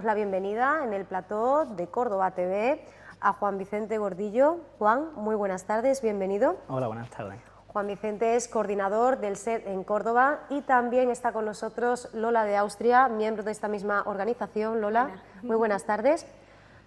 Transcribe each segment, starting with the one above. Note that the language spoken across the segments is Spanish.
la bienvenida en el plató de Córdoba TV a Juan Vicente Gordillo. Juan, muy buenas tardes, bienvenido. Hola, buenas tardes. Juan Vicente es coordinador del SED en Córdoba y también está con nosotros Lola de Austria, miembro de esta misma organización. Lola, muy buenas tardes.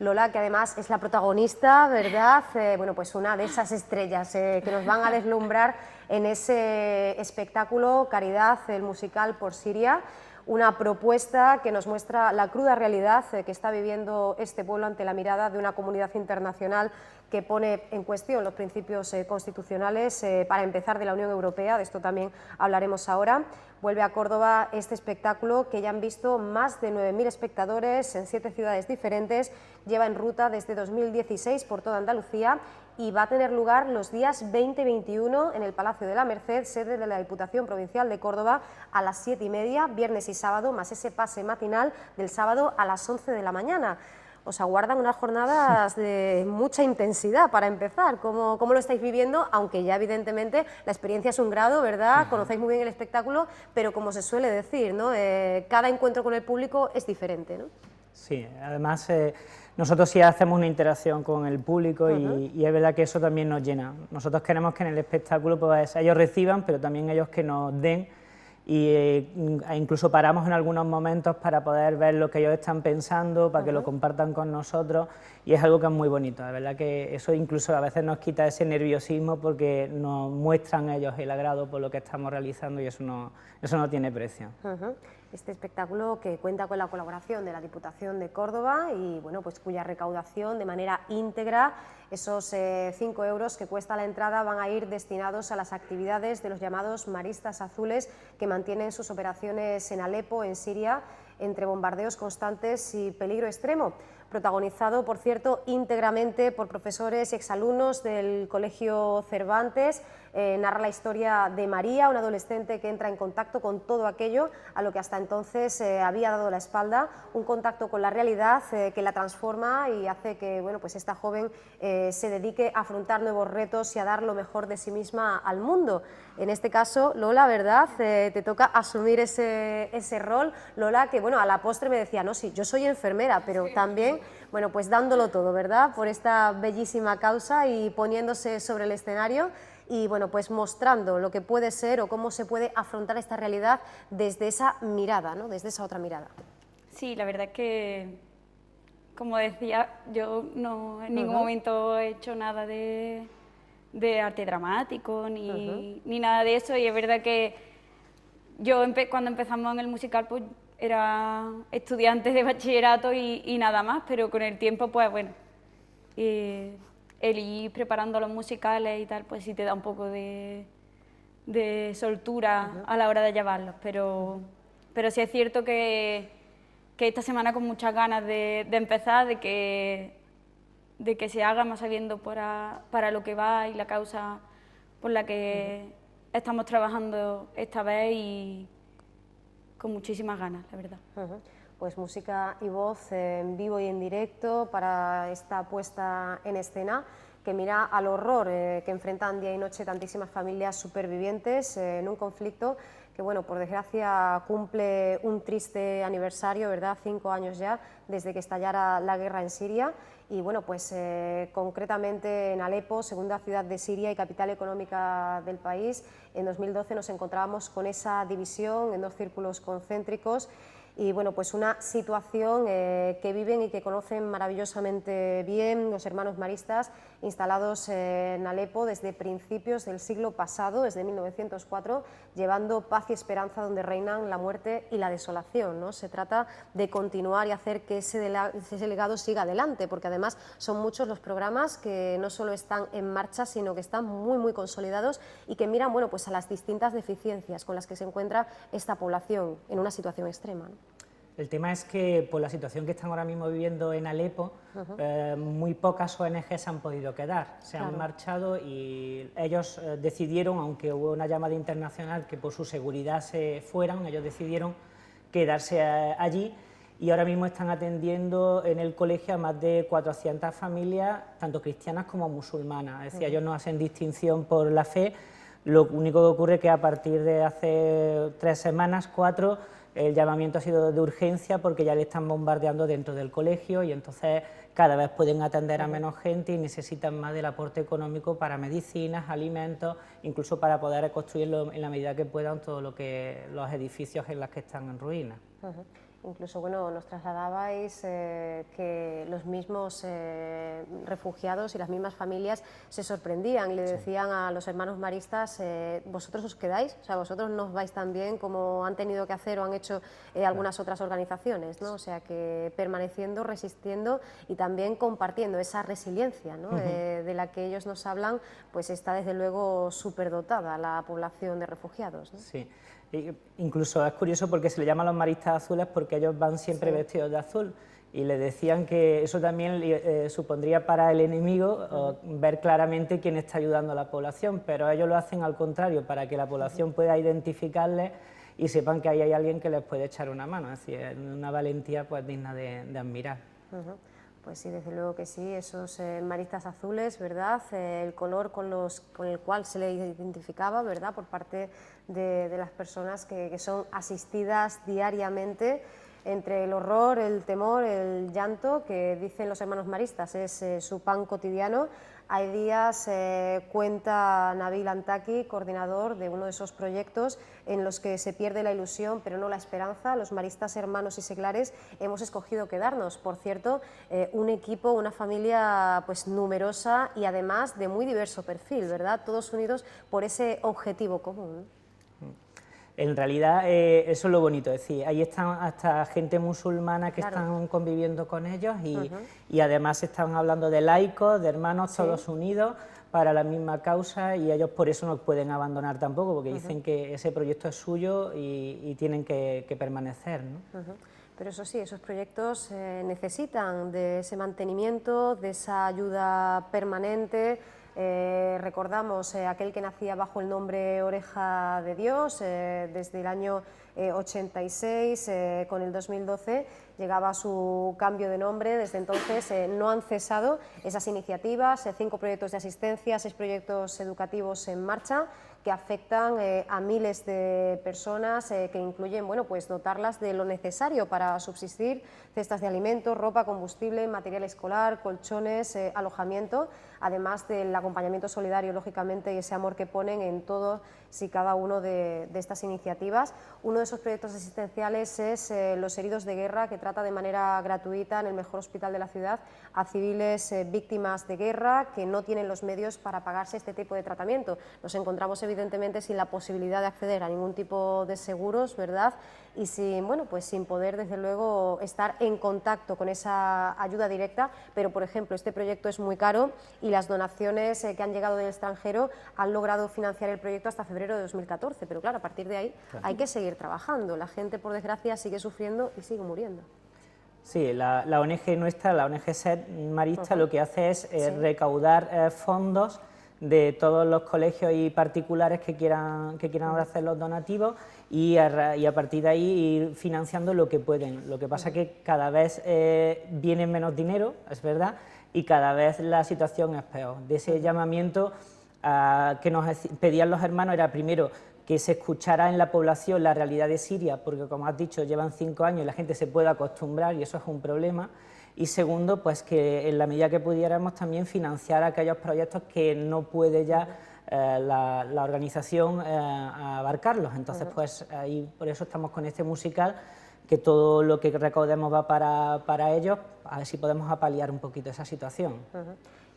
Lola, que además es la protagonista, ¿verdad? Bueno, pues una de esas estrellas que nos van a deslumbrar en ese espectáculo Caridad, el musical por Siria. Una propuesta que nos muestra la cruda realidad que está viviendo este pueblo ante la mirada de una comunidad internacional que pone en cuestión los principios constitucionales, para empezar, de la Unión Europea. De esto también hablaremos ahora. Vuelve a Córdoba este espectáculo que ya han visto más de 9.000 espectadores en 7 ciudades diferentes. Lleva en ruta desde 2016 por toda Andalucía y va a tener lugar los días 20 y 21 en el Palacio de la Merced, sede de la Diputación Provincial de Córdoba, a las 7:30, viernes y sábado, más ese pase matinal del sábado a las 11 de la mañana. Os aguardan unas jornadas de mucha intensidad para empezar. ¿Cómo lo estáis viviendo? Aunque ya evidentemente la experiencia es un grado, ¿verdad? Conocéis muy bien el espectáculo, pero como se suele decir, ¿no? Cada encuentro con el público es diferente, ¿no? Sí, además nosotros sí hacemos una interacción con el público y es verdad que eso también nos llena. Nosotros queremos que en el espectáculo pues, ellos reciban, pero también ellos que nos den, y incluso paramos en algunos momentos para poder ver lo que ellos están pensando, para que lo compartan con nosotros, y es algo que es muy bonito. La verdad que eso incluso a veces nos quita ese nerviosismo porque nos muestran ellos el agrado por lo que estamos realizando y eso no tiene precio. Este espectáculo que cuenta con la colaboración de la Diputación de Córdoba y bueno, pues cuya recaudación de manera íntegra, esos 5 euros que cuesta la entrada, van a ir destinados a las actividades de los llamados Maristas Azules, que mantienen sus operaciones en Alepo, en Siria, entre bombardeos constantes y peligro extremo. Protagonizado, por cierto, íntegramente por profesores y exalumnos del Colegio Cervantes. Narra la historia de María, una adolescente que entra en contacto con todo aquello a lo que hasta entonces había dado la espalda, un contacto con la realidad que la transforma y hace que bueno, pues esta joven se dedique a afrontar nuevos retos y a dar lo mejor de sí misma al mundo. En este caso, Lola, ¿verdad? Te toca asumir ese rol. Lola, que bueno, a la postre me decía, no, sí, yo soy enfermera, pero también, bueno, pues dándolo todo, ¿verdad? Por esta bellísima causa y poniéndose sobre el escenario y bueno, pues mostrando lo que puede ser o cómo se puede afrontar esta realidad desde esa mirada, ¿no? Desde esa otra mirada. Sí, la verdad es que, como decía, yo no en ningún momento he hecho nada de arte dramático ni nada de eso, y es verdad que yo cuando empezamos en el musical pues era estudiante de bachillerato y nada más, pero con el tiempo pues bueno, el ir preparando los musicales y tal, pues sí te da un poco de soltura a la hora de llevarlos, pero sí es cierto que esta semana con muchas ganas de empezar, de que se haga, más sabiendo para lo que va y la causa por la que estamos trabajando esta vez, y con muchísimas ganas, la verdad. Pues música y voz en vivo y en directo para esta puesta en escena que mira al horror que enfrentan día y noche tantísimas familias supervivientes en un conflicto que, bueno, por desgracia cumple un triste aniversario, ¿verdad? 5 años ya desde que estallara la guerra en Siria. Y bueno, pues concretamente en Alepo, segunda ciudad de Siria y capital económica del país, en 2012 nos encontrábamos con esa división en 2 círculos concéntricos. Y bueno, pues una situación que viven y que conocen maravillosamente bien los hermanos maristas, instalados en Alepo desde principios del siglo pasado, desde 1904, llevando paz y esperanza donde reinan la muerte y la desolación, ¿no? Se trata de continuar y hacer que ese legado siga adelante, porque además son muchos los programas que no solo están en marcha, sino que están muy consolidados y que miran, bueno, pues a las distintas deficiencias con las que se encuentra esta población en una situación extrema, ¿no? El tema es que por la situación que están ahora mismo viviendo en Alepo, muy pocas ONG se han podido quedar, se han marchado, y ellos decidieron, aunque hubo una llamada internacional que por su seguridad se fueran, ellos decidieron quedarse allí, y ahora mismo están atendiendo en el colegio a más de 400 familias, tanto cristianas como musulmanas. Es decir, ellos no hacen distinción por la fe. Lo único que ocurre es que a partir de hace 3 semanas, 4, el llamamiento ha sido de urgencia porque ya le están bombardeando dentro del colegio y entonces cada vez pueden atender a menos gente y necesitan más del aporte económico para medicinas, alimentos, incluso para poder construirlo en la medida que puedan todo lo que los edificios en los que están en ruinas. Incluso, bueno, nos trasladabais que los mismos refugiados y las mismas familias se sorprendían y le decían a los hermanos maristas, ¿vosotros os quedáis? O sea, ¿vosotros no os vais tan bien como han tenido que hacer o han hecho algunas otras organizaciones, ¿no? O sea, que permaneciendo, resistiendo y también compartiendo esa resiliencia, ¿no? De la que ellos nos hablan, pues está desde luego superdotada la población de refugiados, ¿no? Sí. Incluso es curioso porque se le llama a los maristas azules porque ellos van siempre vestidos de azul y le decían que eso también supondría para el enemigo ver claramente quién está ayudando a la población, pero ellos lo hacen al contrario, para que la población pueda identificarles y sepan que ahí hay alguien que les puede echar una mano, es decir, una valentía pues digna de admirar. Pues sí, desde luego que sí, esos maristas azules, ¿verdad? El color con el cual se le identificaba, ¿verdad? Por parte de las personas que son asistidas diariamente entre el horror, el temor, el llanto, que dicen los hermanos maristas, es su pan cotidiano. Hay días, cuenta Nabil Antaki, coordinador de uno de esos proyectos, en los que se pierde la ilusión pero no la esperanza. Los maristas hermanos y seglares hemos escogido quedarnos. Por cierto, un equipo, una familia pues numerosa y además de muy diverso perfil, ¿verdad? Todos unidos por ese objetivo común. En realidad eso es lo bonito, es decir, ahí están hasta gente musulmana que están conviviendo con ellos y además están hablando de laicos, de hermanos todos unidos para la misma causa y ellos por eso no pueden abandonar tampoco, porque dicen que ese proyecto es suyo y tienen que permanecer, ¿no? Pero eso sí, esos proyectos necesitan de ese mantenimiento, de esa ayuda permanente. Recordamos aquel que nacía bajo el nombre Oreja de Dios, desde el año 86, con el 2012 llegaba su cambio de nombre. Desde entonces no han cesado esas iniciativas, 5 proyectos de asistencia, 6 proyectos educativos en marcha que afectan a miles de personas, que incluyen, bueno, pues dotarlas de lo necesario para subsistir, cestas de alimentos, ropa, combustible, material escolar, colchones, alojamiento, además del acompañamiento solidario, lógicamente, y ese amor que ponen en todos y cada uno de estas iniciativas. Uno de esos proyectos asistenciales es Los Heridos de Guerra, que trata de manera gratuita en el mejor hospital de la ciudad a civiles víctimas de guerra que no tienen los medios para pagarse este tipo de tratamiento. Nos encontramos evidentemente sin la posibilidad de acceder a ningún tipo de seguros, ¿verdad? Y sin, bueno, pues sin poder desde luego estar en contacto con esa ayuda directa, pero por ejemplo este proyecto es muy caro y las donaciones que han llegado del extranjero han logrado financiar el proyecto hasta febrero de 2014, pero claro, a partir de ahí hay que seguir trabajando. La gente, por desgracia, sigue sufriendo y sigue muriendo. Sí, la ONG nuestra, la ONG SED Marista, lo que hace es recaudar fondos de todos los colegios y particulares que quieran hacer los donativos y a partir de ahí ir financiando lo que pueden. Lo que pasa es que cada vez viene menos dinero, es verdad, y cada vez la situación es peor. De ese llamamiento que nos pedían los hermanos era primero que se escuchara en la población la realidad de Siria, porque como has dicho, llevan 5 años y la gente se puede acostumbrar y eso es un problema. Y segundo, pues que en la medida que pudiéramos también financiar aquellos proyectos que no puede ya la organización abarcarlos. Entonces, pues ahí por eso estamos con este musical, que todo lo que recaudemos va para ellos, a ver si podemos apaliar un poquito esa situación.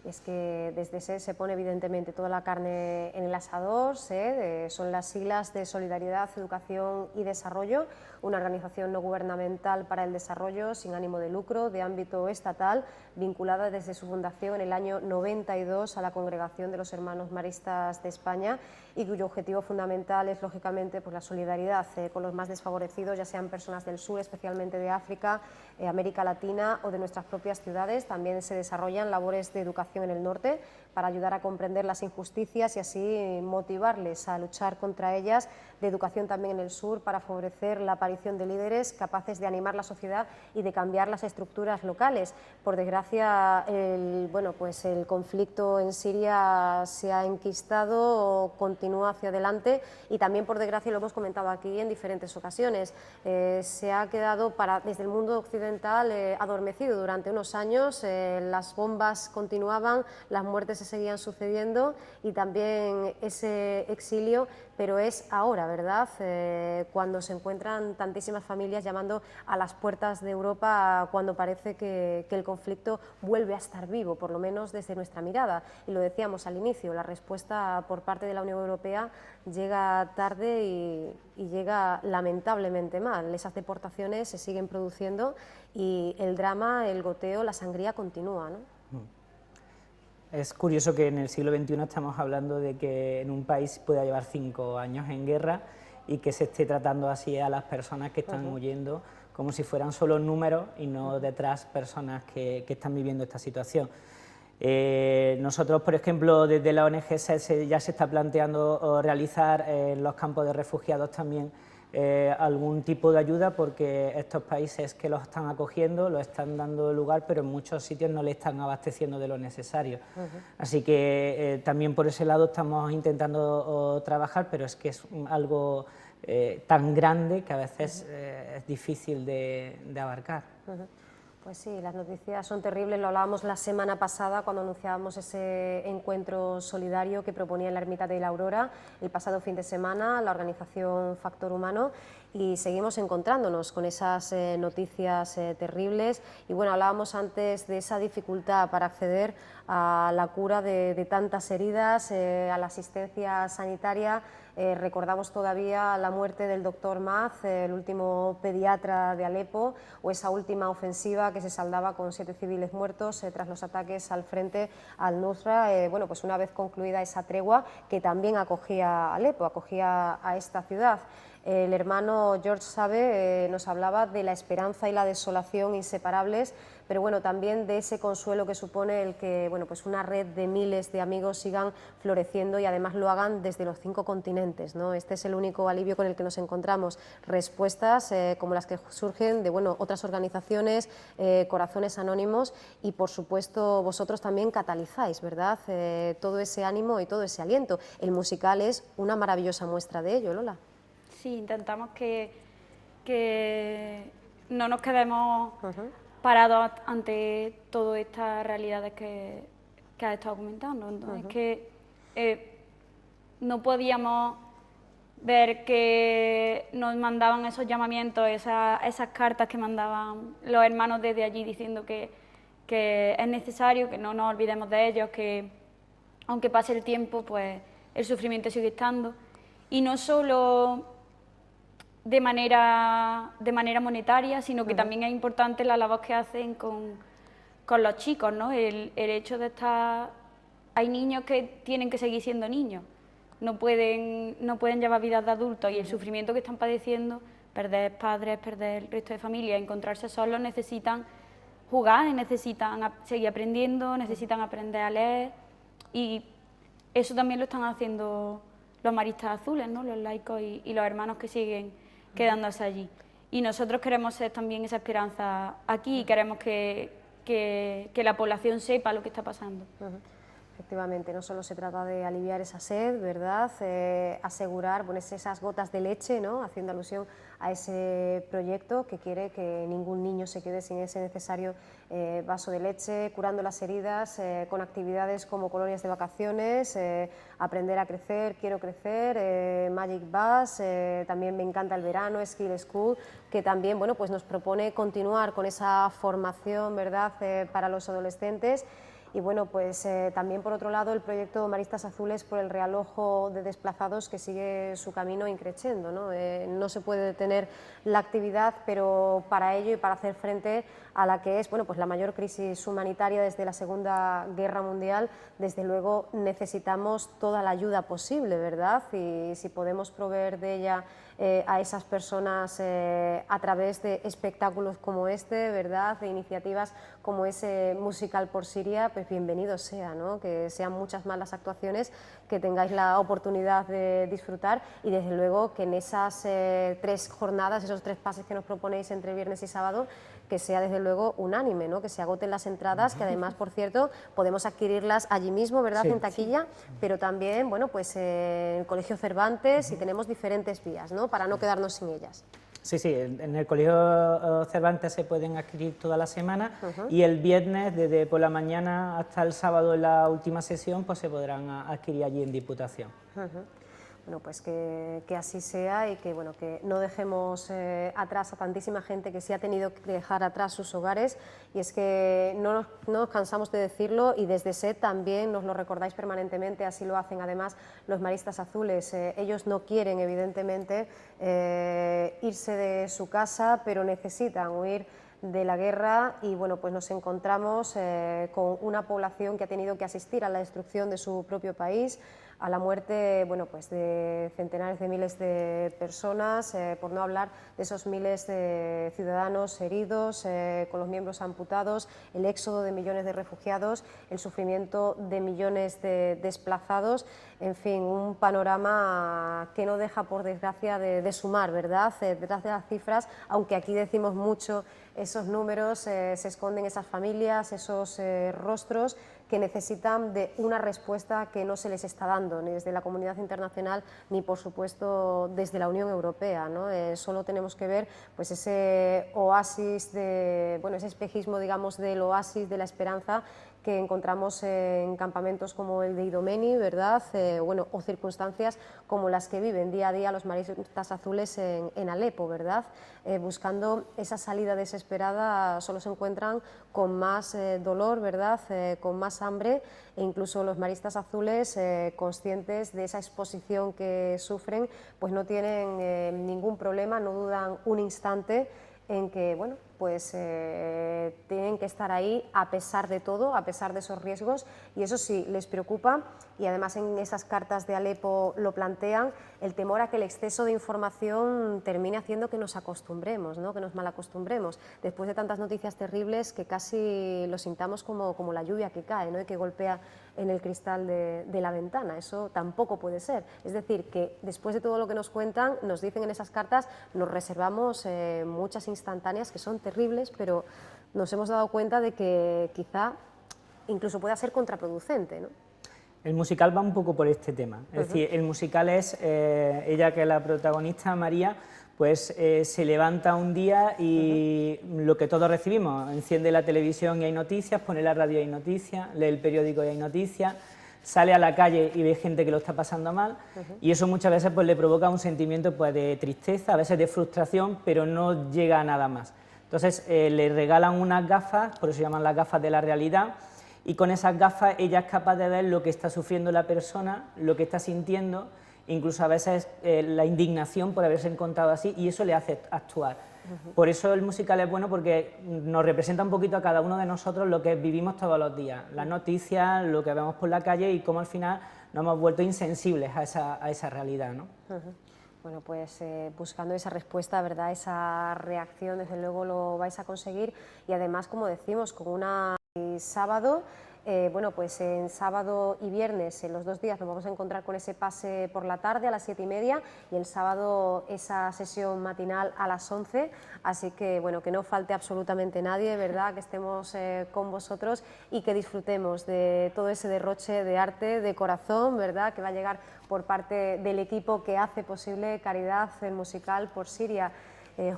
Es que desde SED se pone evidentemente toda la carne en el asador. SED son las siglas de Solidaridad, Educación y Desarrollo, una organización no gubernamental para el desarrollo sin ánimo de lucro de ámbito estatal, vinculada desde su fundación en el año 92 a la Congregación de los Hermanos Maristas de España y cuyo objetivo fundamental es lógicamente pues, la solidaridad con los más desfavorecidos, ya sean personas del sur, especialmente de África, América Latina o de nuestras propias ciudades. También se desarrollan labores de educación en el norte para ayudar a comprender las injusticias y así motivarles a luchar contra ellas de educación también en el sur para favorecer la aparición de líderes capaces de animar la sociedad y de cambiar las estructuras locales. Por desgracia, el conflicto en Siria se ha enquistado, continúa hacia adelante y también, por desgracia, lo hemos comentado aquí en diferentes ocasiones, se ha quedado desde el mundo occidental adormecido durante unos años, las bombas continuaban, las muertes se seguían sucediendo y también ese exilio, pero es ahora, ¿verdad?, cuando se encuentran tantísimas familias llamando a las puertas de Europa, cuando parece que el conflicto vuelve a estar vivo, por lo menos desde nuestra mirada. Y lo decíamos al inicio, la respuesta por parte de la Unión Europea llega tarde y llega lamentablemente mal. Esas deportaciones se siguen produciendo y el drama, el goteo, la sangría continúa, ¿no? Es curioso que en el siglo XXI estamos hablando de que en un país pueda llevar 5 años en guerra y que se esté tratando así a las personas que están huyendo como si fueran solo números y no detrás personas que están viviendo esta situación. Nosotros, por ejemplo, desde la ONG ya se está planteando realizar en los campos de refugiados también algún tipo de ayuda, porque estos países que los están acogiendo los están dando lugar, pero en muchos sitios no le están abasteciendo de lo necesario. Así que también por ese lado estamos intentando trabajar, pero es que es algo tan grande que a veces es difícil de abarcar. Pues sí, las noticias son terribles, lo hablábamos la semana pasada cuando anunciábamos ese encuentro solidario que proponía en la Ermita de la Aurora el pasado fin de semana la organización Factor Humano, y seguimos encontrándonos con esas noticias terribles. Y bueno, hablábamos antes de esa dificultad para acceder a la cura de tantas heridas, a la asistencia sanitaria. Recordamos todavía la muerte del doctor Maz, el último pediatra de Alepo, o esa última ofensiva que se saldaba con 7 civiles muertos tras los ataques al frente al-Nusra. Bueno, pues una vez concluida esa tregua que también acogía a Alepo, acogía a esta ciudad. El hermano George Sabe nos hablaba de la esperanza y la desolación inseparables, pero bueno, también de ese consuelo que supone el que, bueno, pues una red de miles de amigos sigan floreciendo y además lo hagan desde los 5 continentes, ¿no? Este es el único alivio con el que nos encontramos. Respuestas como las que surgen de, bueno, otras organizaciones, Corazones Anónimos, y por supuesto vosotros también catalizáis, ¿verdad?, todo ese ánimo y todo ese aliento. El musical es una maravillosa muestra de ello, Lola. Sí, intentamos que no nos quedemos parados ante todas estas realidades que has estado comentando. Entonces, que no podíamos ver que nos mandaban esos llamamientos, esas cartas que mandaban los hermanos desde allí diciendo que es necesario, que no nos olvidemos de ellos, que aunque pase el tiempo, pues el sufrimiento sigue estando. Y no solo de manera monetaria, sino que también es importante la labor que hacen con los chicos, ¿no? El hecho de estar... Hay niños que tienen que seguir siendo niños, no pueden llevar vidas de adultos, y el sufrimiento que están padeciendo, perder padres, perder el resto de familia, encontrarse solos, necesitan jugar, necesitan seguir aprendiendo, necesitan aprender a leer, y eso también lo están haciendo los maristas azules, ¿no? Los laicos y los hermanos que siguen quedándose allí. Y nosotros queremos ser también esa esperanza aquí, y queremos que la población sepa lo que está pasando. Efectivamente, no solo se trata de aliviar esa sed, ¿verdad?, asegurar, ponerse esas gotas de leche, ¿no?, haciendo alusión a ese proyecto que quiere que ningún niño se quede sin ese necesario vaso de leche, curando las heridas con actividades como colonias de vacaciones, aprender a crecer, quiero crecer, Magic Bus, también me encanta el verano, Skill School, que también, bueno, pues nos propone continuar con esa formación, ¿verdad?, para los adolescentes. Y bueno, pues también por otro lado el proyecto Maristas Azules por el realojo de desplazados, que sigue su camino increciendo, ¿no? No se puede detener la actividad, pero para ello y para hacer frente a la que es, bueno, pues la mayor crisis humanitaria desde la Segunda Guerra Mundial, desde luego necesitamos toda la ayuda posible, ¿verdad? Y si podemos proveer de ella a esas personas a través de espectáculos como este, ¿verdad?, de iniciativas como ese Musical por Siria, pues bienvenido sea, ¿no?, que sean muchas más las actuaciones, que tengáis la oportunidad de disfrutar y desde luego que en esas 3 jornadas, esos 3 pases que nos proponéis entre viernes y sábado, que sea desde luego unánime, ¿no?, que se agoten las entradas, que además, por cierto, podemos adquirirlas allí mismo, ¿verdad?, Sí. en taquilla, pero también, bueno, pues en el Colegio Cervantes y tenemos diferentes vías, ¿no?, para no quedarnos sin ellas. Sí, sí, en el Colegio Cervantes se pueden adquirir toda la semana y el viernes, desde por la mañana hasta el sábado en la última sesión, pues se podrán adquirir allí en Diputación. Bueno, pues que así sea y que, bueno, que no dejemos atrás a tantísima gente que sí ha tenido que dejar atrás sus hogares, y es que no nos cansamos de decirlo, y desde SED también nos lo recordáis permanentemente, así lo hacen además los Maristas Azules. Ellos no quieren evidentemente irse de su casa, pero necesitan huir de la guerra, y bueno, pues nos encontramos con una población que ha tenido que asistir a la destrucción de su propio país, a la muerte, bueno, pues de centenares de miles de personas, por no hablar de esos miles de ciudadanos heridos, con los miembros amputados, el éxodo de millones de refugiados, el sufrimiento de millones de desplazados, en fin, un panorama que no deja, por desgracia, de sumar, ¿verdad? Detrás de las cifras, aunque aquí decimos mucho esos números, se esconden esas familias, esos rostros que necesitan de una respuesta que no se les está dando, ni desde la comunidad internacional, ni por supuesto desde la Unión Europea, ¿no? Solo tenemos que ver pues ese oasis, bueno, ese espejismo, digamos, del oasis de la esperanza que encontramos en campamentos como el de Idomeni, ¿verdad? Bueno, o circunstancias como las que viven día a día los Maristas Azules en Alepo, ¿verdad? Buscando esa salida desesperada, solo se encuentran con más dolor, ¿verdad?, con más hambre, e incluso los Maristas Azules, conscientes de esa exposición que sufren, pues no tienen ningún problema, no dudan un instante en que, bueno, pues tienen que estar ahí a pesar de todo, a pesar de esos riesgos, y eso sí les preocupa, y además en esas cartas de Alepo lo plantean, el temor a que el exceso de información termine haciendo que nos acostumbremos, ¿no?, que nos malacostumbremos, después de tantas noticias terribles, que casi lo sintamos como la lluvia que cae, ¿no?, y que golpea en el cristal de la ventana. Eso tampoco puede ser. Es decir, que después de todo lo que nos cuentan, nos dicen en esas cartas, nos reservamos muchas instantáneas que son terribles, pero nos hemos dado cuenta de que quizá incluso pueda ser contraproducente, ¿no? El musical va un poco por este tema, es decir, el musical es, ella que es la protagonista, María, pues se levanta un día y lo que todos recibimos, enciende la televisión y hay noticias, pone la radio y hay noticias, lee el periódico y hay noticias, sale a la calle y ve gente que lo está pasando mal, y eso muchas veces pues le provoca un sentimiento pues de tristeza, a veces de frustración, pero no llega a nada más. Entonces le regalan unas gafas, por eso se llaman las gafas de la realidad, y con esas gafas ella es capaz de ver lo que está sufriendo la persona, lo que está sintiendo, incluso a veces la indignación por haberse encontrado así, y eso le hace actuar. Por eso el musical es bueno, porque nos representa un poquito a cada uno de nosotros lo que vivimos todos los días, las noticias, lo que vemos por la calle y cómo al final nos hemos vuelto insensibles a esa realidad, ¿no? Bueno, pues buscando esa respuesta, ¿verdad?, esa reacción, desde luego lo vais a conseguir, y además, como decimos, con una sábado, bueno, pues en sábado y viernes, en los 2 días, nos vamos a encontrar con ese pase por la tarde a las 7:30, y el sábado esa sesión matinal a las 11, así que, bueno, que no falte absolutamente nadie, ¿verdad?, que estemos con vosotros y que disfrutemos de todo ese derroche de arte, de corazón, ¿verdad?, que va a llegar por parte del equipo que hace posible Caridad, el Musical por Siria.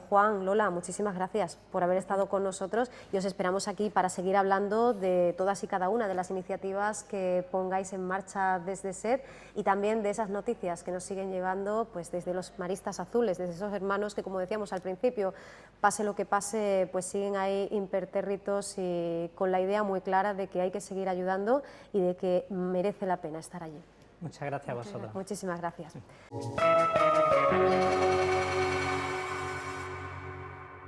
Juan, Lola, muchísimas gracias por haber estado con nosotros, y os esperamos aquí para seguir hablando de todas y cada una de las iniciativas que pongáis en marcha desde SED, y también de esas noticias que nos siguen llevando pues desde los Maristas Azules, desde esos hermanos que, como decíamos al principio, pase lo que pase, pues siguen ahí impertérritos y con la idea muy clara de que hay que seguir ayudando y de que merece la pena estar allí. Muchas gracias a vosotros. Muchísimas gracias.